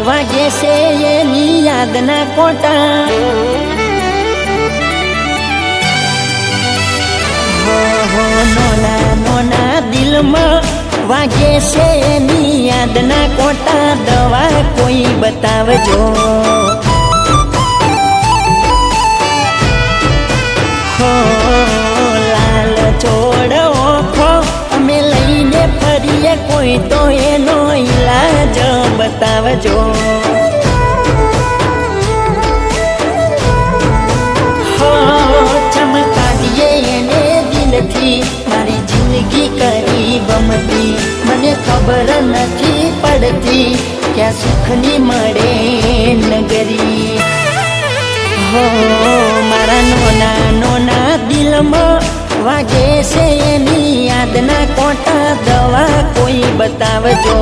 વાગે છે એની યાદના કોટા નોના નોના દિલમાં વાગે છે એની યાદના કોટા દવા કોઈ બતાવજો લાલ છોડ ઓખો અમે લઈને ફરીએ કોઈ તો એનો ઈલાજ બતાવજો ચમકાવીએ એને દિલથી મારી જિંદગી કરી બમતી મને ખબર નથી પડતી ક્યાં સુખની મળે નગરી હો મારા નોના નોના દિલમાં વાગે છે એની યાદના કોટા દવા કોઈ બતાવજો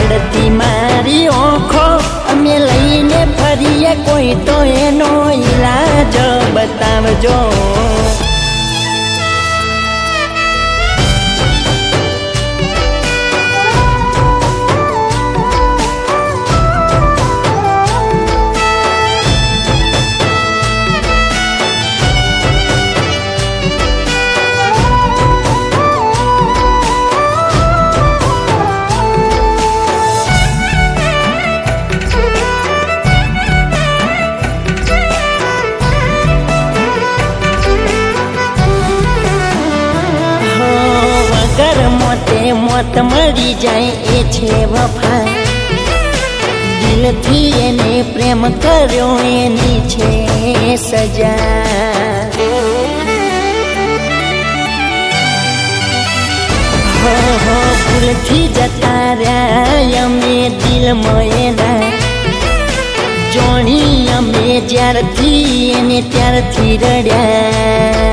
રડતી મારી ઓખો અમે લઈને ફરીએ કોઈ તો એનો ઈલાજ બતાવજો મોત મળી જાય એ છે વફા દિલથી એને પ્રેમ કર્યો એની છે સજા ભૂલથી જતા રહ્યા અમે દિલમાં એના જોણી અમે જ્યારથી એને ત્યારથી રડ્યા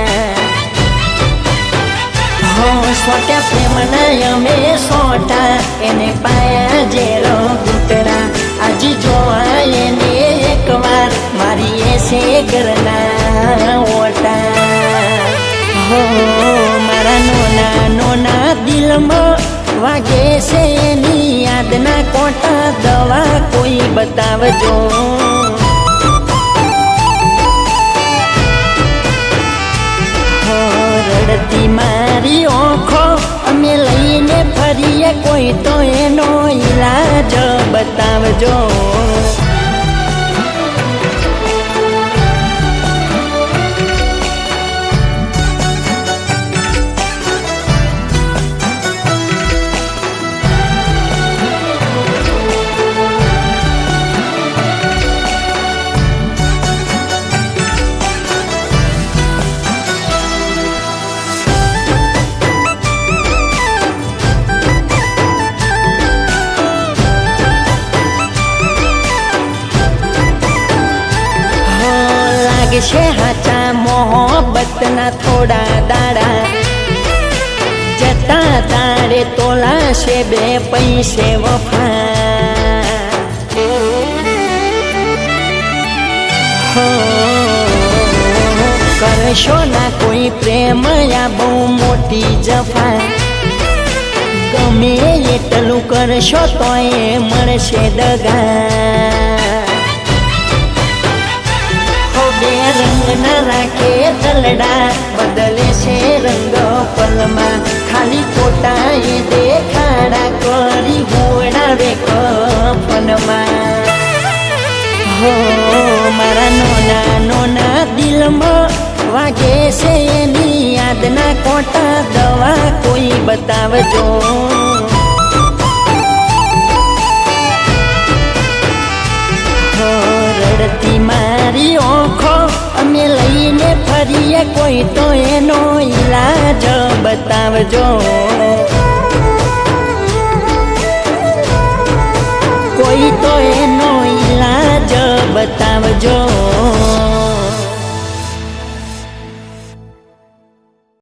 સોટા પ્રેમના અમે સોટા એને પાયા જેરો ઘૂંટરા આજે જોવા એને એકવાર મારી એસે ઘરના ઓટા હો મારા નોના નોના દિલમાં વાગે છે એની યાદના કોટા દવા કોઈ બતાવજો રડતી મારી ઓખો અમે લઈને ફરીએ કોઈ તો એનો ઈલાજ બતાવજો છે હાચા મોહબ્બતના થોડા દાડા જતા તારે તોલાશે બે પૈસે વફા કરશો ના કોઈ પ્રેમ યા બહુ મોટી જફા ગમે એટલું કરશો તો એ મળશે દગા રંગ ના રાખે તલડા બદલે છે રંગ પલમાં ખાલી ખોટા એ દેખાડા કરી ગોળાવે કફનમાં હો મારા નોના નોના દિલમાં વાગે છે એની યાદના કોટા દવા કોઈ બતાવજો રડતી મારી ઓખો અમે લઈને ફરીએ કોઈ તો એનો ઈલાજ બતાવજો કોઈ તો એનો ઈલાજ બતાવજો